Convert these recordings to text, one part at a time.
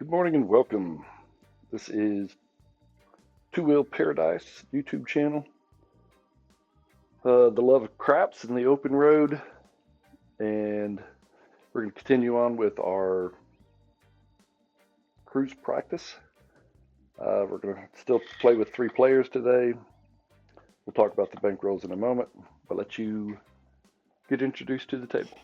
Good morning and welcome. This is Two Wheel Paradise YouTube channel. The love of craps in the open road, and we're going to continue on with our cruise practice. We're going to still play with 3 players today. We'll talk about the bankrolls in a moment, but let you get introduced to the table.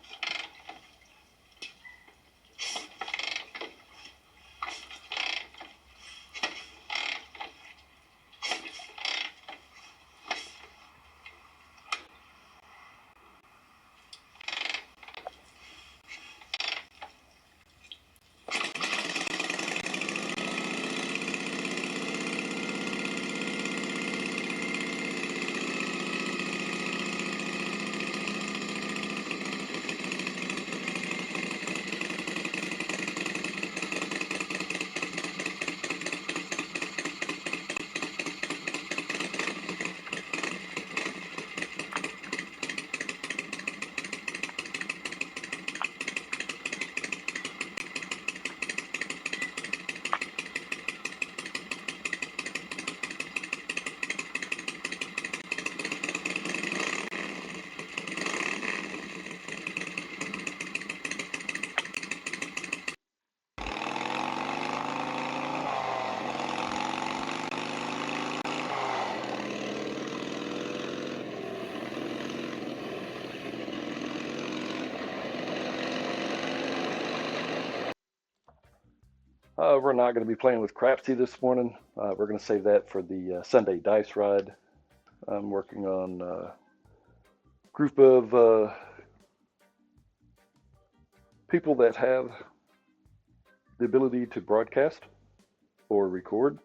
We're not going to be playing with Crapsy this morning. We're going to save that for the Sunday dice ride. I'm working on a group of people that have the ability to broadcast or record,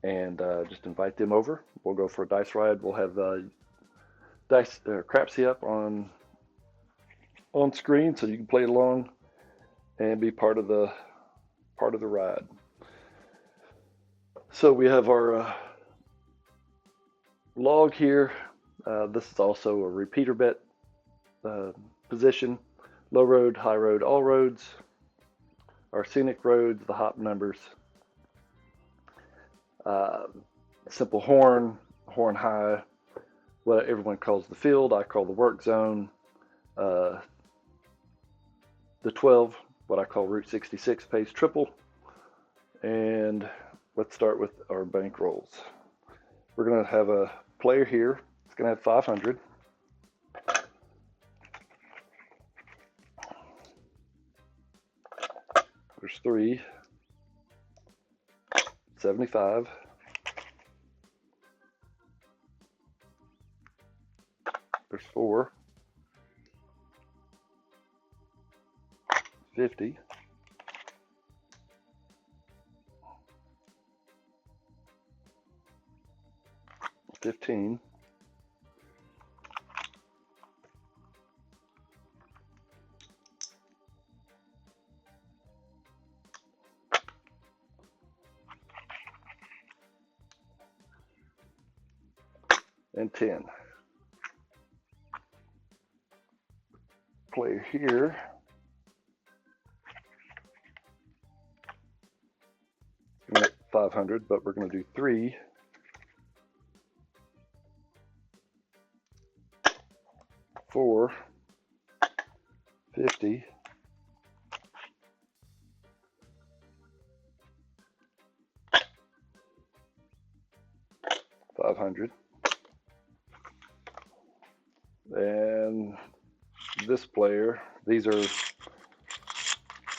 and just invite them over. We'll go for a dice ride. We'll have Crapsy up on screen so you can play along and be part of the ride. So we have our log here. This is also a repeater bet position. Low road, high road, all roads. Our scenic roads, the hop numbers. Simple horn high, what everyone calls the field, I call the work zone. The 12, what I call Route 66 pays triple. And let's start with our bankrolls. We're going to have a player here. It's going to have 500. There's 3. 75. There's 4. 50. 15. 10. Player here. We're at 500, but we're going to do 3. 4. 50. 500. And this player, these are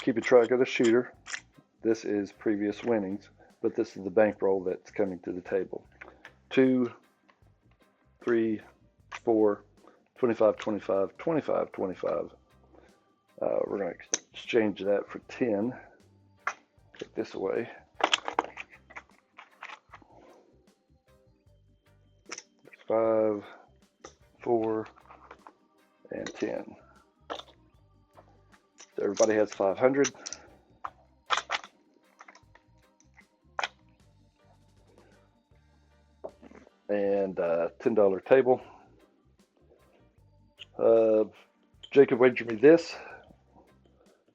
keeping track of the shooter. This is previous winnings, but this is the bankroll that's coming to the table. 2, 3, 4, 25, 25, 25, 25. We're going to exchange that for 10. Take this away. There's 5, 4, and 10. So everybody has 500. And $10 table. Jacob wagered me this.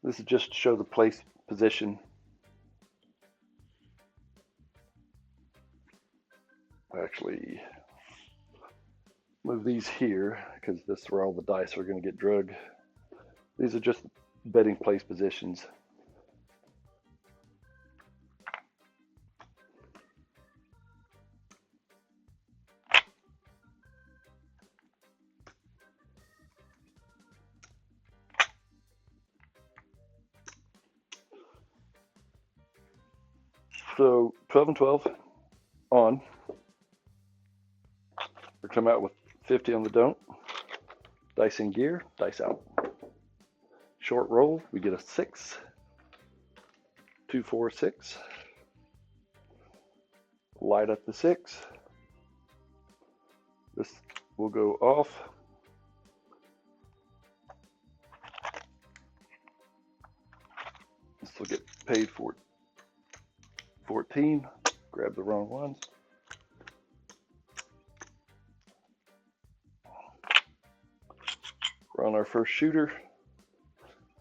This is just to show the place position actually move these here because this is where all the dice are going to get drug. These are just betting place positions. So 12 and 12 on. We come out with 50 on the don't. Dice in gear, dice out. Short roll, we get a 6. 2, 4, 6. Light up the 6. This will go off. This will get paid for 14. Grab the wrong ones. We're on our first shooter.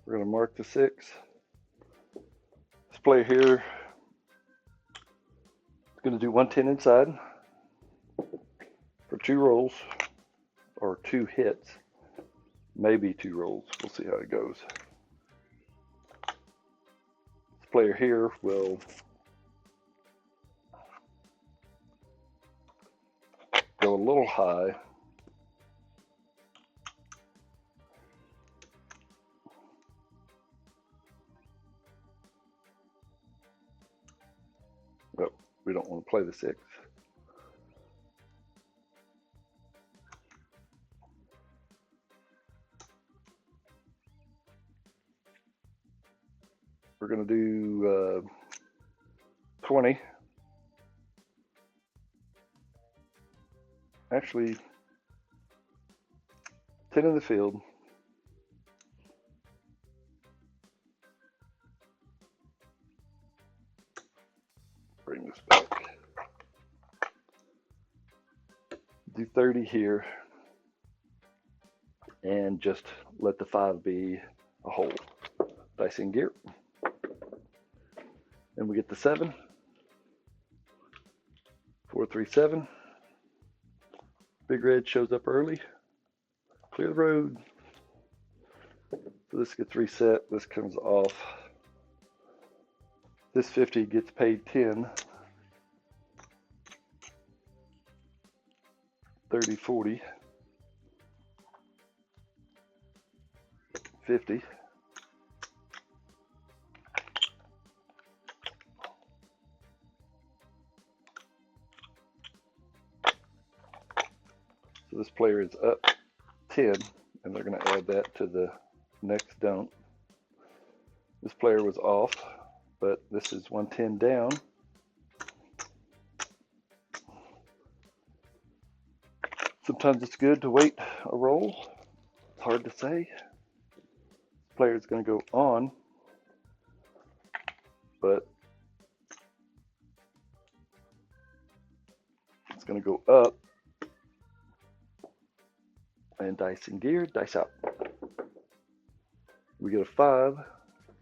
We're going to mark the 6. This player here is going to do 110 inside for 2 rolls, or 2 hits, maybe 2 rolls. We'll see how it goes. This player here will go a little high. But we don't want to play the 6. We're going to do 20. Actually, 10 in the field. Bring this back. Do 30 here. And just let the 5 be a hole. Dice in gear. And we get the 7. 4, 3, 7. Big red shows up early. Clear the road. So this gets reset. This comes off. This 50 gets paid 10. 30, 40. 50. So this player is up 10, and they're going to add that to the next don't. This player was off, but this is 110 down. Sometimes it's good to wait a roll. It's hard to say. This player is going to go on, but it's going to go up. And dice in gear, dice out. We get a 5,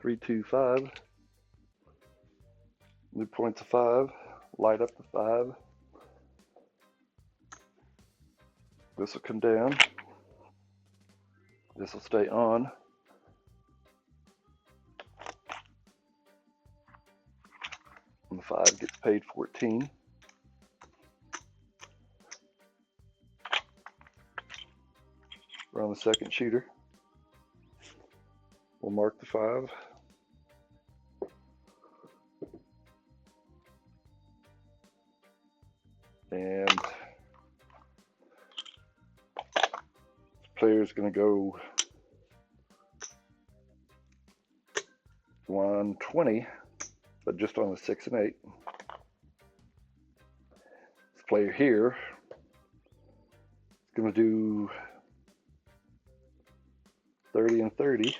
3, 2, 5. New points of 5, light up the 5. This will come down. This will stay on. And the 5 gets paid 14. We're on the second shooter. We'll mark the 5. And the player is going to go 120, but just on the 6 and 8. This player here is going to do 30 and 30.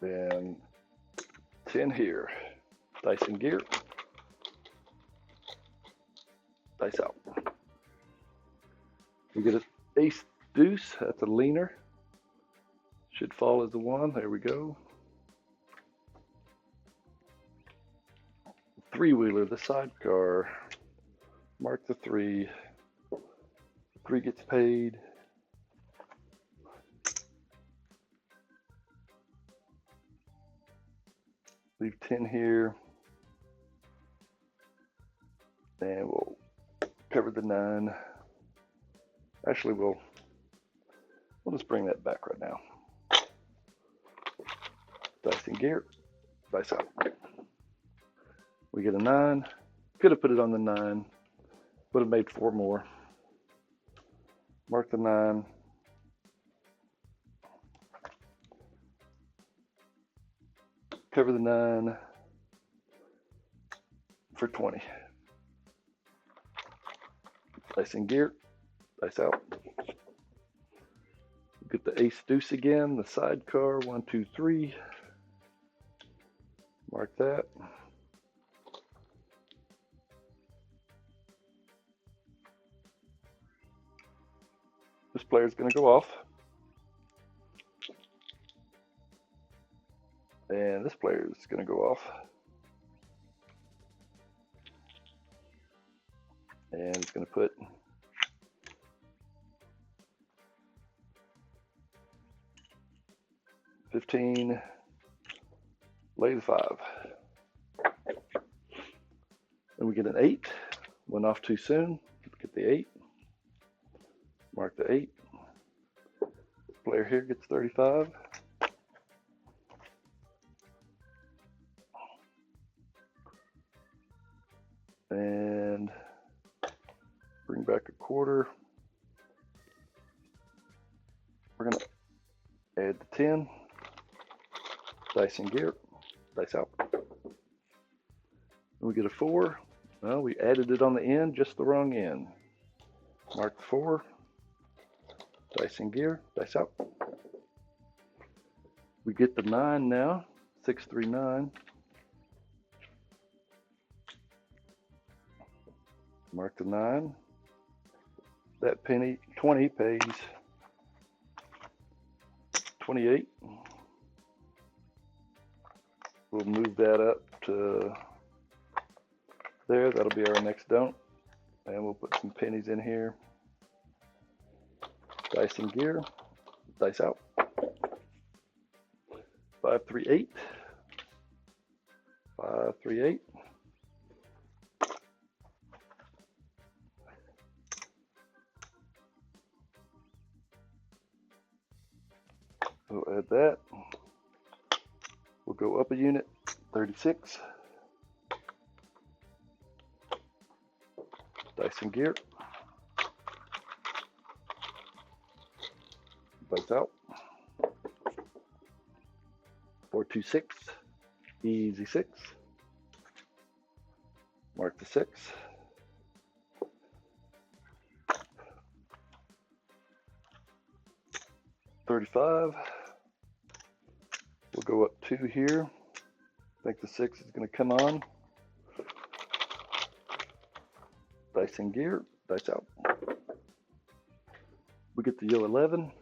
Then 10 here. Dice in gear. Dice out. We get an ace deuce. That's a leaner. Should fall as a 1. There we go. three-wheeler, the sidecar. Mark the 3. 3 gets paid. Leave 10 here. And we'll cover the 9. Actually, we'll just bring that back right now. Dice in gear. Dice out. We get a 9. Could have put it on the 9. Would have made 4 more. Mark the 9. Cover the 9 for 20. Dice in gear. Dice out. Get the ace deuce again, the sidecar. 1, 2, 3. Mark that. This player is going to go off. And this player is going to go off. And it's going to put $15, lay the 5. And we get an 8. Went off too soon. Get the 8. Mark the 8. This player here gets 35. And bring back a quarter. We're going to add the 10. Dice in gear. Dice out. And we get a 4. Well, we added it on the end, just the wrong end. Mark the 4. Dice in gear. Dice out. We get the 9 now. 6, 3, 9. Mark the 9. That penny 20 pays 28. We'll move that up to there. That'll be our next don't. And we'll put some pennies in here. Dice in gear. Dice out. 5, 3, 8. 5, 3, 8. We'll add that. We'll go up a unit, 36. Dice in gear. Dice out. 4, 2, 6. Easy 6. Mark the 6. $35. We'll go up 2 here. I think the 6 is going to come on. Dice in gear. Dice out. We get the yo 11.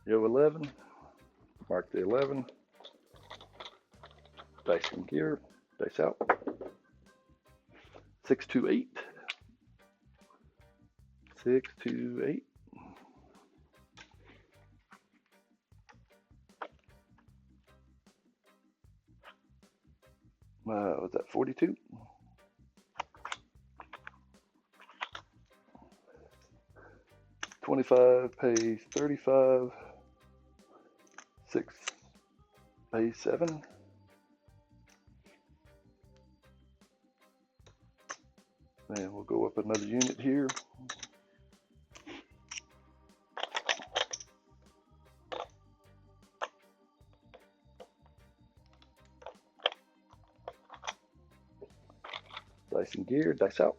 Yo 11. Mark the 11. Dice in gear. Dice out. 6, 2, 8. 6, 2, 8. Was that 42? $25 pays 35. 6 pays 7. And we'll go up another unit here. Dice in gear, dice out.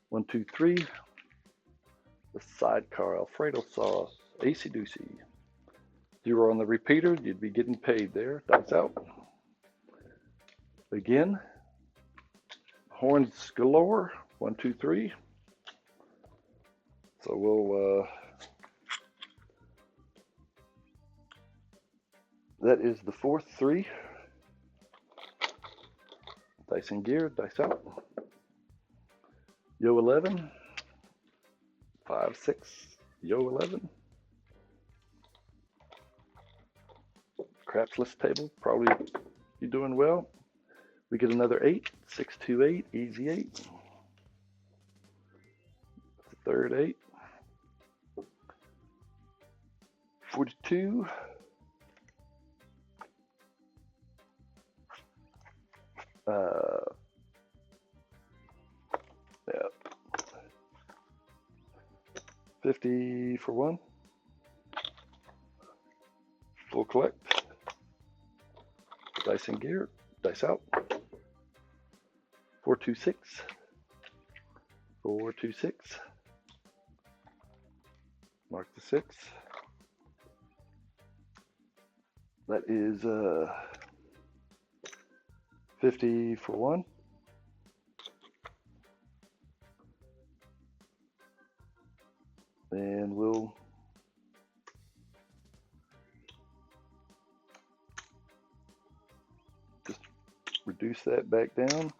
1, 2, 3. The sidecar Alfredo sauce, acey deucey. 0 on the repeater, you'd be getting paid there. Dice out. Again. Horns galore. 1, 2, 3. So we'll. That is the 4th 3. Dice in gear, dice out. Yo 11, 5, 6, yo 11. Craps list table, probably you doing well. We get another 8, 6, 2, 8, easy 8. Third 8. 42. Yeah. 50 for 1. Full collect. Dice in gear. Dice out. 4, 2, 6. 4, 2, 6. Mark the 6. That is 50 for 1. And we'll just reduce that back down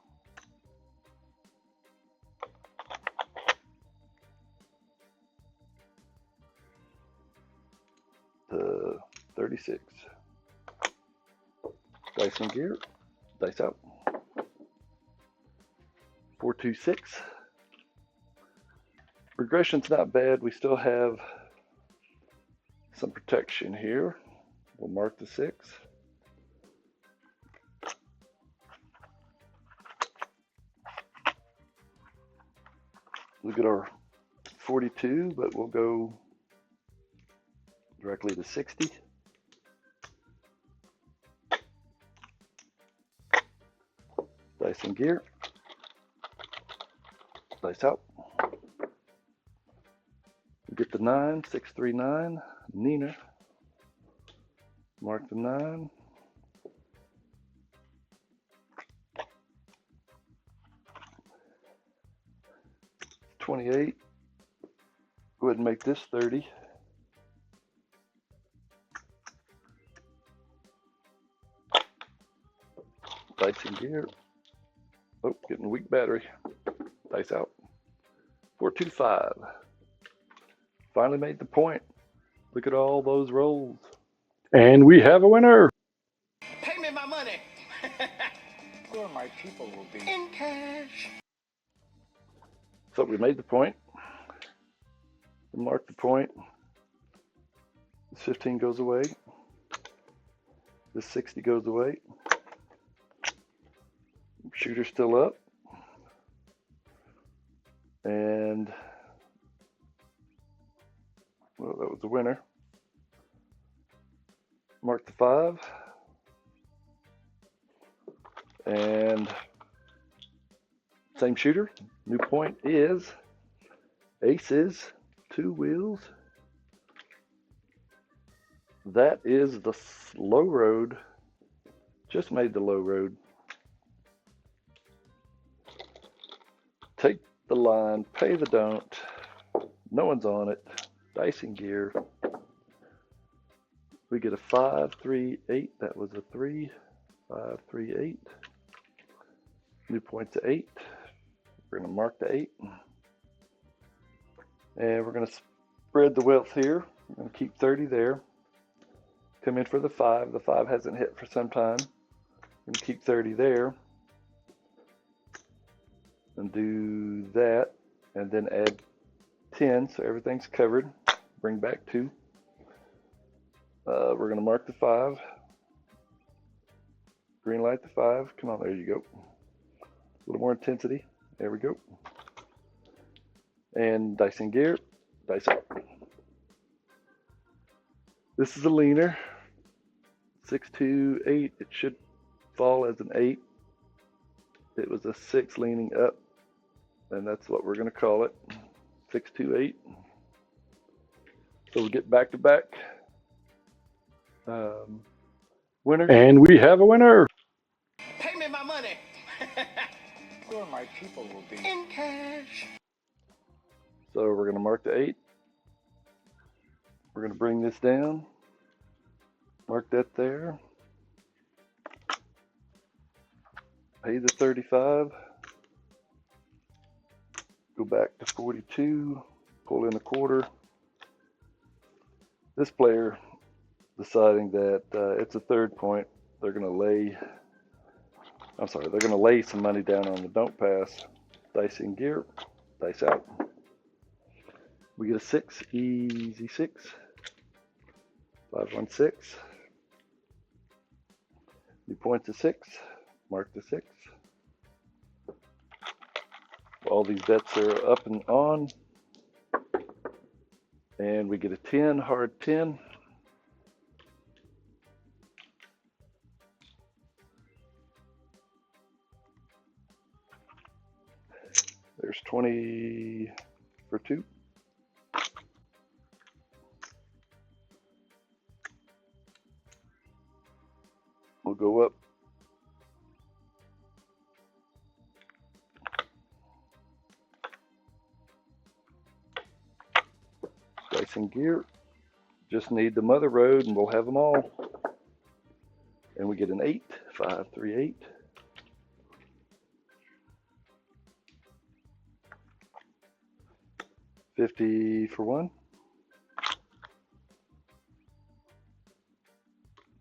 to 36. Dice in gear, dice out. 4, 2, 6. Regression's not bad. We still have some protection here. We'll mark the 6. Look at our 42, but we'll go directly to 60. Dice in gear. Dice out. We get the 9, 6, 3, 9. Nina. Mark the 9. $28. Go ahead and make this 30. Dice in gear. Oh, getting weak battery. Dice out. 4, 2, 5. Finally made the point. Look at all those rolls. And we have a winner. Pay me my money. Or my people will be in cash. So we made the point. We marked the point. This 15 goes away. This 60 goes away. Shooter's still up. And well, that was the winner. Mark the 5. And same shooter. New point is aces, 2 wheels. That is the low road. Just made the low road. Take the line, pay the don't. No one's on it. Dice in gear. We get a 5, 3, 8. That was a 3. 5, 3, 8. New point's at 8. We're going to mark the 8. And we're going to spread the wealth here. We're going to keep 30 there. Come in for the 5. The 5 hasn't hit for some time. We're going to keep 30 there. And do that. And then add 10 so everything's covered. Bring back 2. We're going to mark the 5. Green light the 5. Come on, there you go. A little more intensity. There we go. And dice in gear, dice out. This is a leaner. 6, 2, 8. It should fall as an 8. It was a 6 leaning up, and that's what we're going to call it. 6, 2, 8. So we get back to back. Winner. And we have a winner. Pay me my money. or my people will be in cash. So we're going to mark the 8. We're going to bring this down. Mark that there. pay the 35, go back to 42, pull in a quarter. This player deciding that it's a third point, they're going to lay some money down on the don't pass. Dice in gear, dice out. We get a 6, easy 6. 5, 1, 6. You point to 6, mark the 6. All these bets are up and on. And we get a 10, hard 10. There's 20 for 2. We'll go up. Dice and gear. Just need the mother road and we'll have them all. And we get an 8, 5, 3, 8. $50 for 1.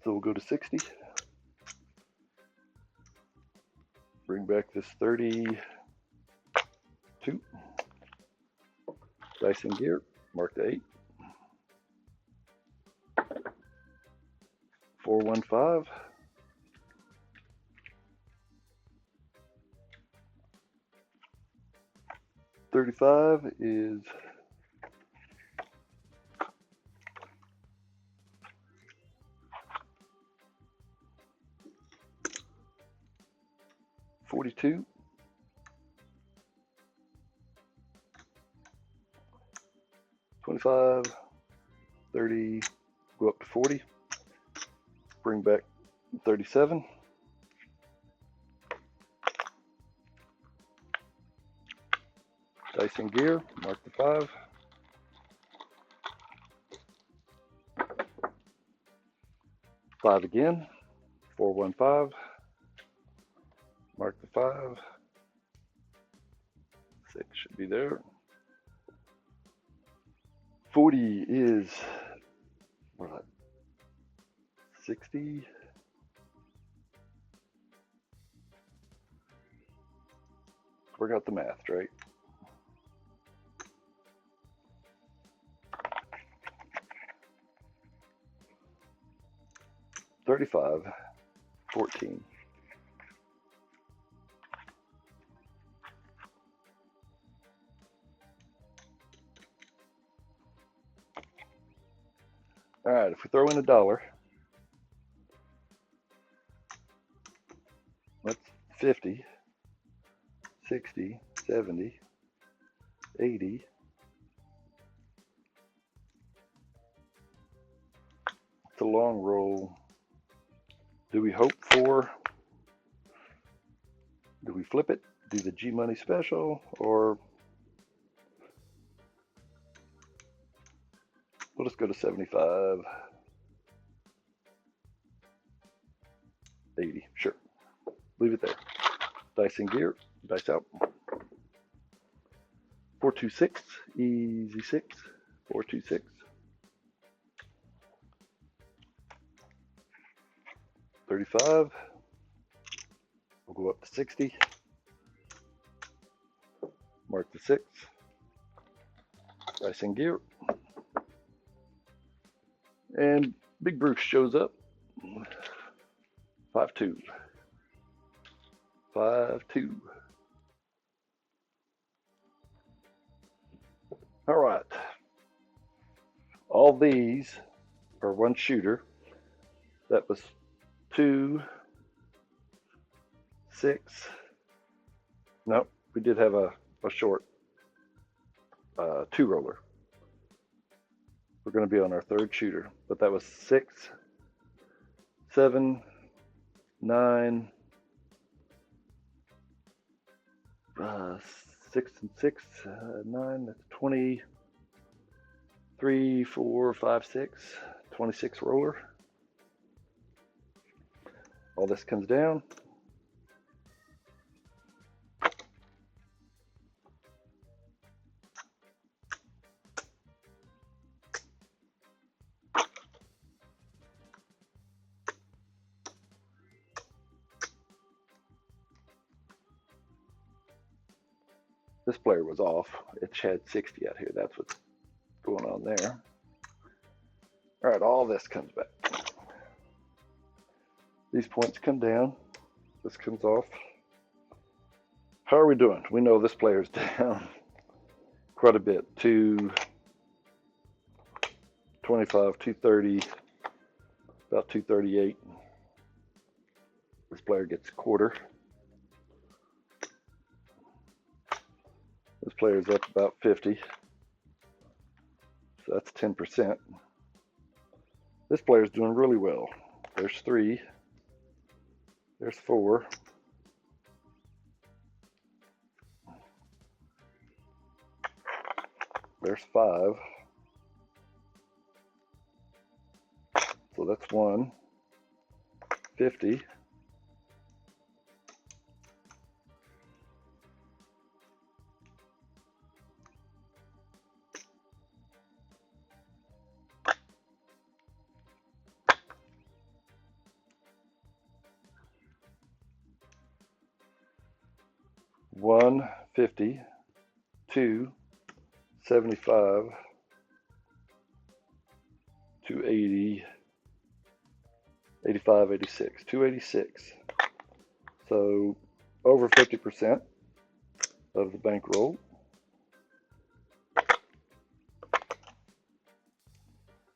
So we'll go to 60. Bring back this 32. Dice and gear. Mark the 8. 4, 1, 5. $35 is $42. 25, 30, go up to 40. Bring back 37. Dice and gear, mark the 5. Five again, 4, 1, 5. Mark the 5. 6 should be there. 40 is what? 60. Forgot the math, right? $35, 14. All right, if we throw in $1, that's 50, 60, 70, 80. It's a long roll. Do we hope for, do we flip it, do the G Money special, or we'll just go to 75, 80, sure. Leave it there. Dice in gear, dice out. 4, 2, 6, easy 6, 4, 2, 6. 35. We'll go up to 60. Mark the 6. Dice in gear. And Big Bruce shows up. 5, 2. 5, 2. All right. All these are one shooter. That was 2, 6. Nope, we did have a short 2 roller. We're going to be on our third shooter, but that was 6, 7, 9, 6 and 6, 9, that's 20, 3, 4, 5, 6, 26 roller. All this comes down. This player was off. It had 60 out here. That's what's going on there. All right, all this comes back. These points come down. This comes off. How are we doing? We know this player's down quite a bit. 225, 230, about 238. This player gets a quarter. This player's up about 50. So that's 10%. This player's doing really well. There's 3. There's 4. There's 5. So that's 1. 50. One 50, 2 75, 280, 85, 86, 286. So over 50% of the bankroll.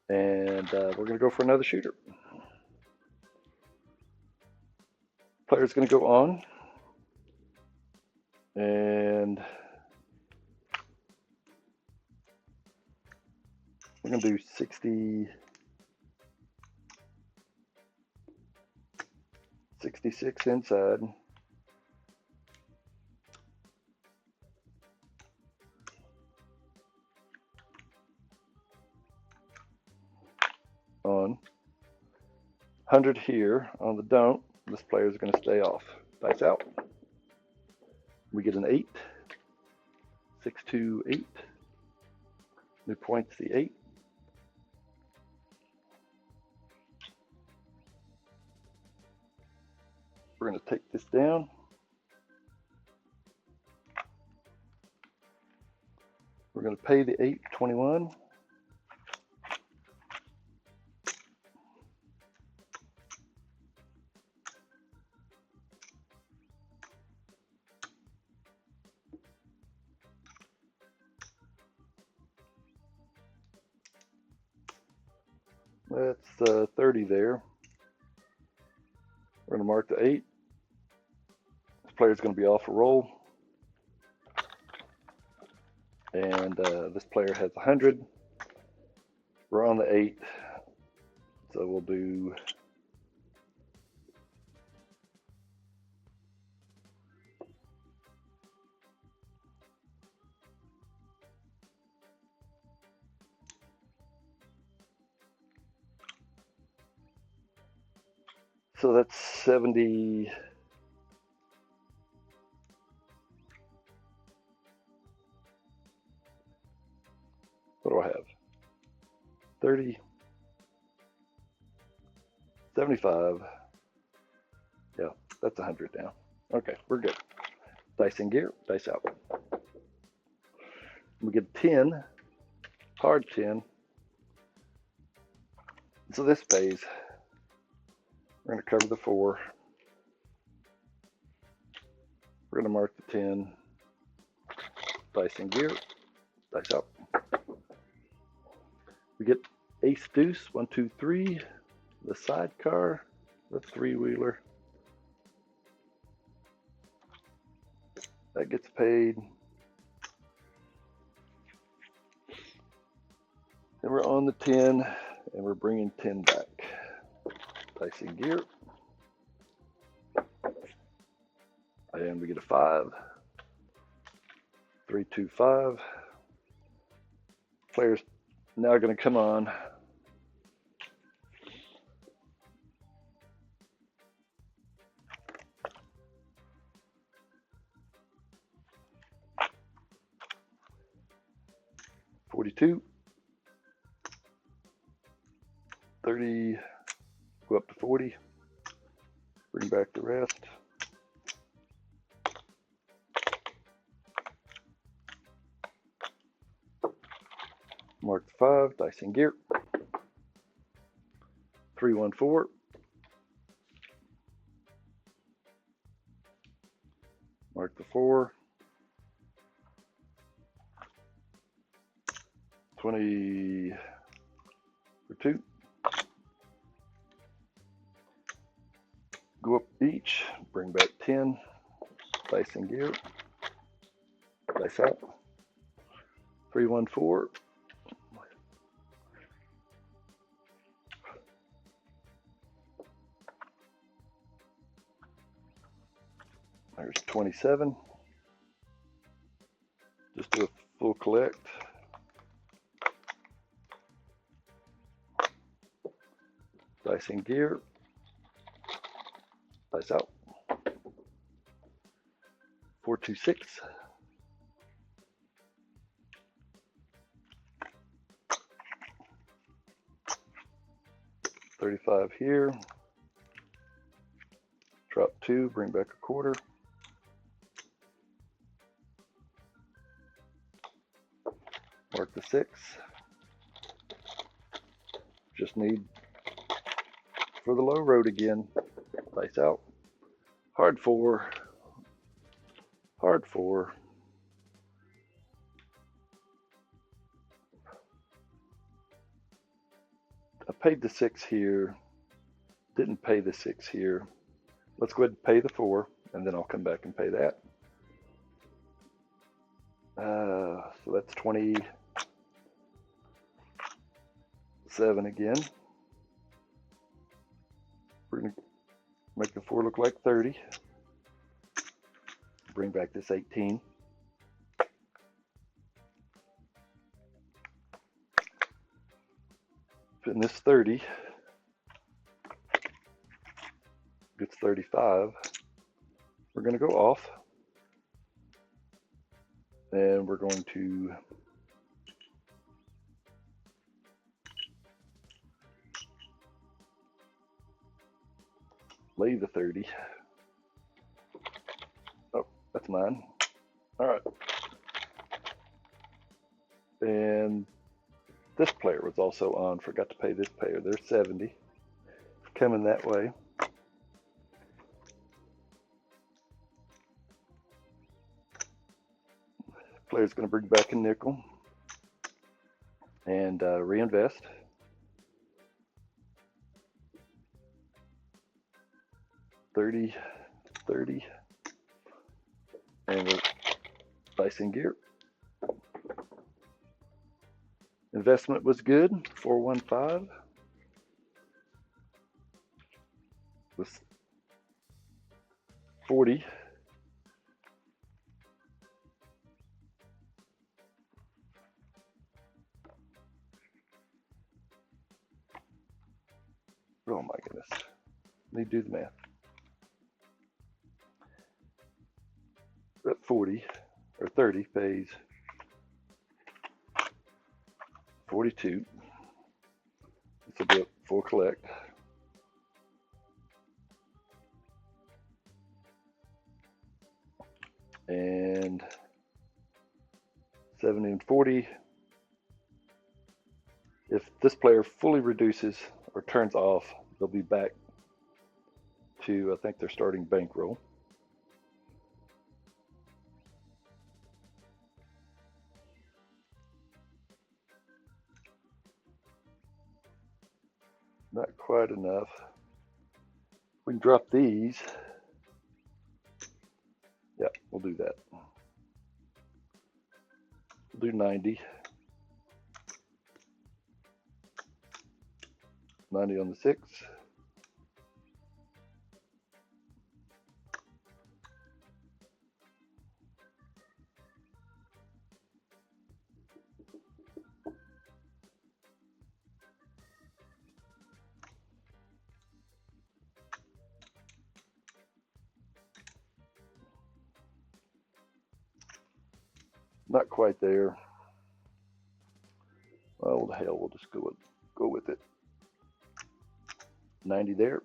And we're going to go for another shooter. Player's going to go on. And we're going to do 60, 66 inside. On 100 here on the don't. This player is going to stay off. Dice out. We get an 8. 6, 2, 8. New points the 8. We're going to take this down. We're going to pay the 8, 21. That's 30 there. We're going to mark the 8. This player's going to be off a roll. And this player has 100. We're on the 8. So we'll do so that's 70. What do I have? 30, 75. Yeah, that's 100 now. Okay, we're good. Dice in gear, dice out. We get 10, hard 10. So this pays. We're going to cover the 4. We're going to mark the 10. Dice in gear, dice out. We get ace deuce, 1, 2, 3. The sidecar, the 3-wheeler. That gets paid. And we're on the 10, and we're bringing 10 back. Dice in gear. And we get a 5. 3, 2, 5. Player's now going to come on. $42, 30, go up to 40, bring back the rest. Mark the 5, dice in gear. 314. Mark the 4. 20 for 2. Go up each, bring back 10, dice in gear, dice out. 314. There's 27. Just do a full collect. Dice in gear. Dice out. 426. $35 here. Drop 2, bring back a quarter. Mark the 6. Just need for the low road again. Dice out. Hard 4. Hard 4. I paid the 6 here. Didn't pay the 6 here. Let's go ahead and pay the 4, and then I'll come back and pay that. So that's 27 again. We're going to make the 4 look like 30. Bring back this 18. Putting this 30. Gets 35. We're going to go off. And we're going to lay the 30. Oh, that's mine. All right. And this player was also on. Forgot to pay this player. They're 70. Coming that way. Player's going to bring back a nickel and reinvest. $30, $30, and we're dice in gear. Investment was good. 415 was 40. Oh my goodness. Let me do the math. That 40 or 30 pays 42. This will be a full collect. And 70 and 40. If this player fully reduces or turns off, they'll be back to, I think, their starting bankroll. Not quite enough. We can drop these. Yeah, we'll do that. We'll do 90. 90 on the 6. Not quite there. Oh, the hell, we'll just go with it. 90 there.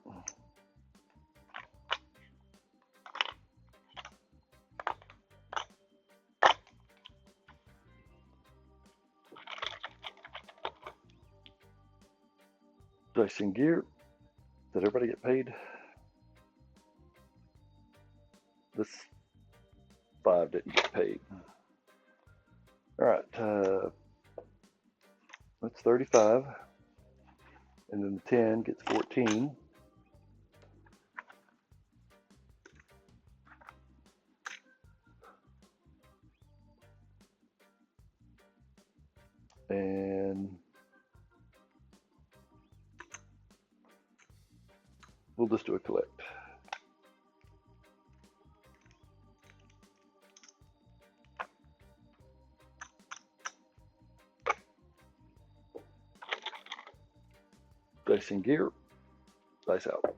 Placing gear. Did everybody get paid? This 5 didn't get paid. All right, that's 35, and then the 10 gets 14. And we'll just do a collect. Placing gear, dice out.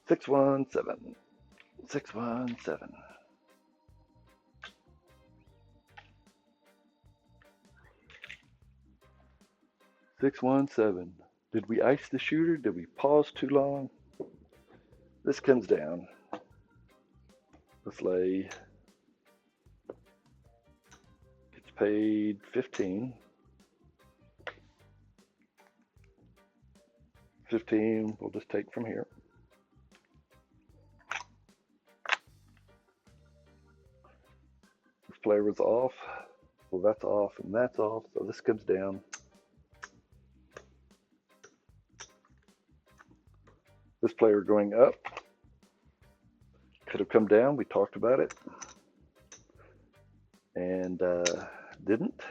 617, 617. 617. Did we ice the shooter? Did we pause too long? This comes down. Let's lay. Gets paid 15. 15 we'll just take from here. This player was off. Well, that's off and that's off, so this comes down. This player going up could have come down. We talked about it and didn't.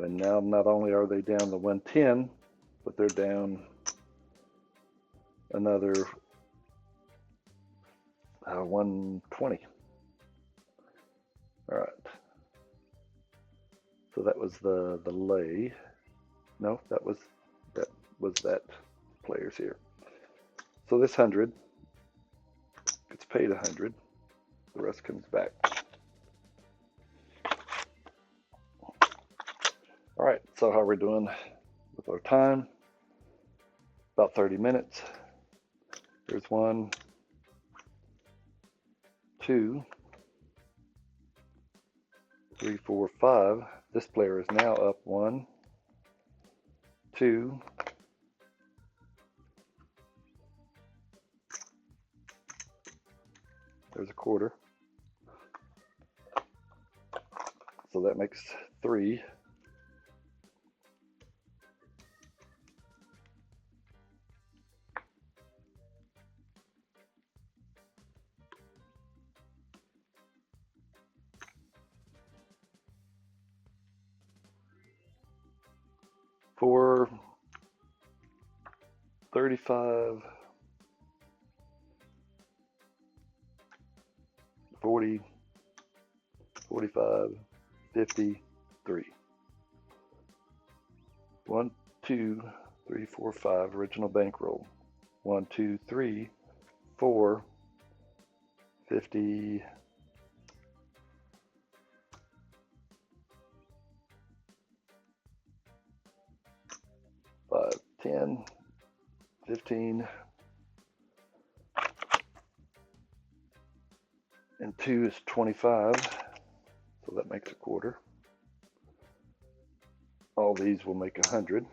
And now not only are they down to 110, but they're down another 120. All right. So that was the lay. No, that was that players here. So this 100 gets paid 100. The rest comes back. All right, so how we're doing with our time? About 30 minutes. There's 1, 2, 3, 4, 5. This player is now up 1, 2, 'There's a quarter. So that makes 3. For 35, 40, 45, 53. 1, 2, 3, 4, 5. Original bankroll. 1, 2, 3, 4, 50. 5, 10, 15, and 2 is 25, so that makes a quarter. All these will make 100.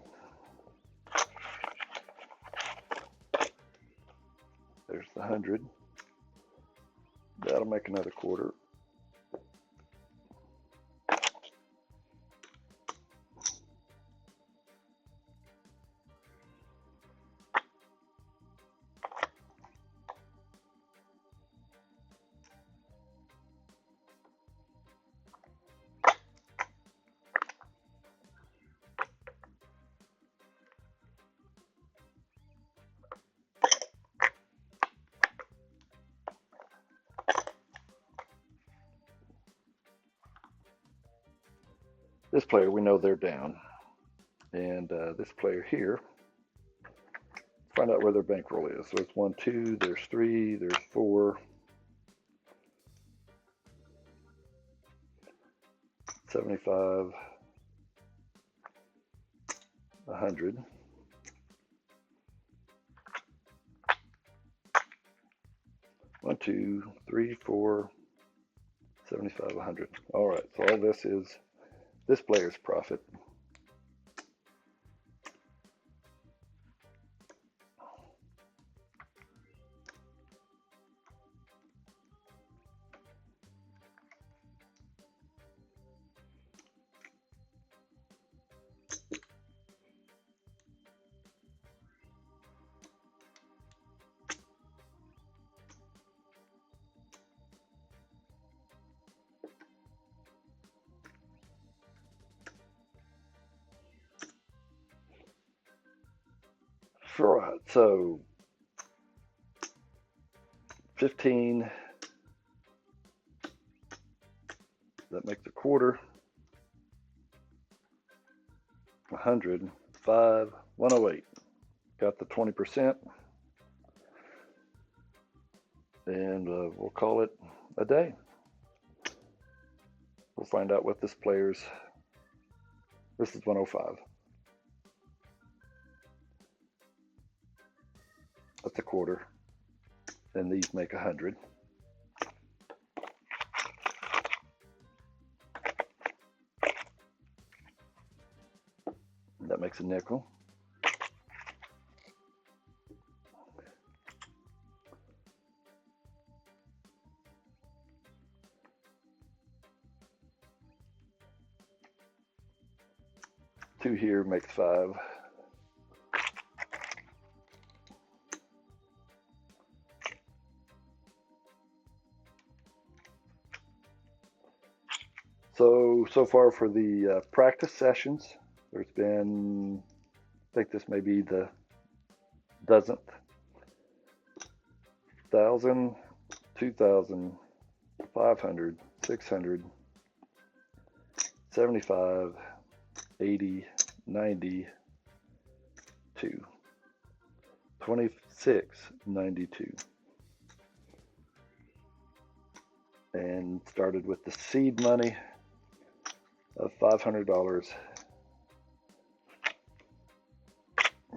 There's the 100. That'll make another quarter. This player, we know they're down. And this player here, find out where their bankroll is. So it's 1, 2, there's 3, there's 4, 75, 100. One, 2, 3, 4, 75, 100. All right, so all this is this player's profit. So 15, that makes a quarter, 100, 5, 108. Got the 20%, and we'll call it a day. We'll find out what this player's, this is 105. That's a quarter, and these make 100. That makes a nickel. Two here makes 5. So far for the practice sessions, there's been, I think this may be the dozenth. 1,000, 2,000, 500, 600, 75, 80, 90, 26, 92. And started with the seed money of $500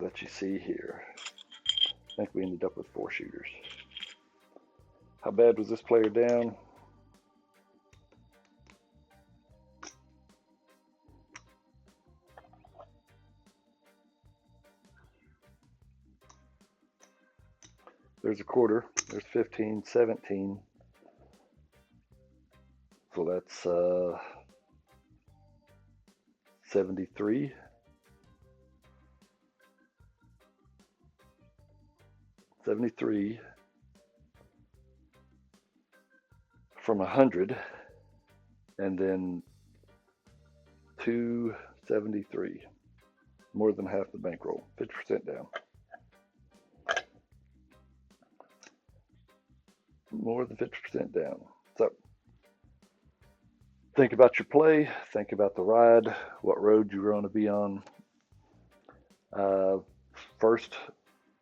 that you see here. I think we ended up with 4 shooters. How bad was this player down? There's a quarter. There's 15, 17. So that's 73. 73 from 100, and then 273. More than half the bankroll, 50% down. More than 50% down. So think about your play, think about the ride, what road you're going to be on. First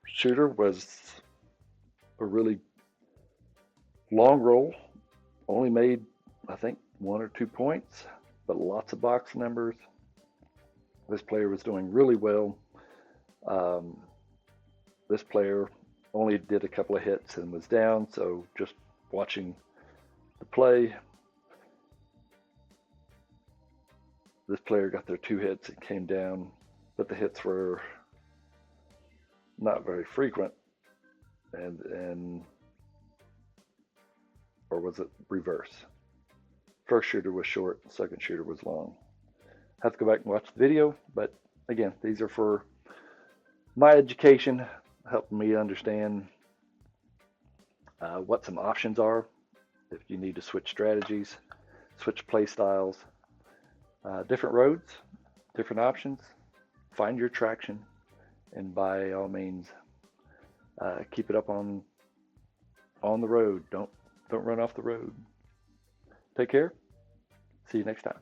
shooter was a really long roll, only made I think 1 or 2 points, but lots of box numbers. This player was doing really well. This player only did a couple of hits and was down, so just watching the play, this player got their 2 hits and came down, but the hits were not very frequent, and or was it reverse? First shooter was short, second shooter was long. Have to go back and watch the video, but again, these are for my education, helping me understand what some options are if you need to switch strategies, switch play styles, different roads, different options. Find your traction, and by all means, keep it up on the road. Don't run off the road. Take care. See you next time.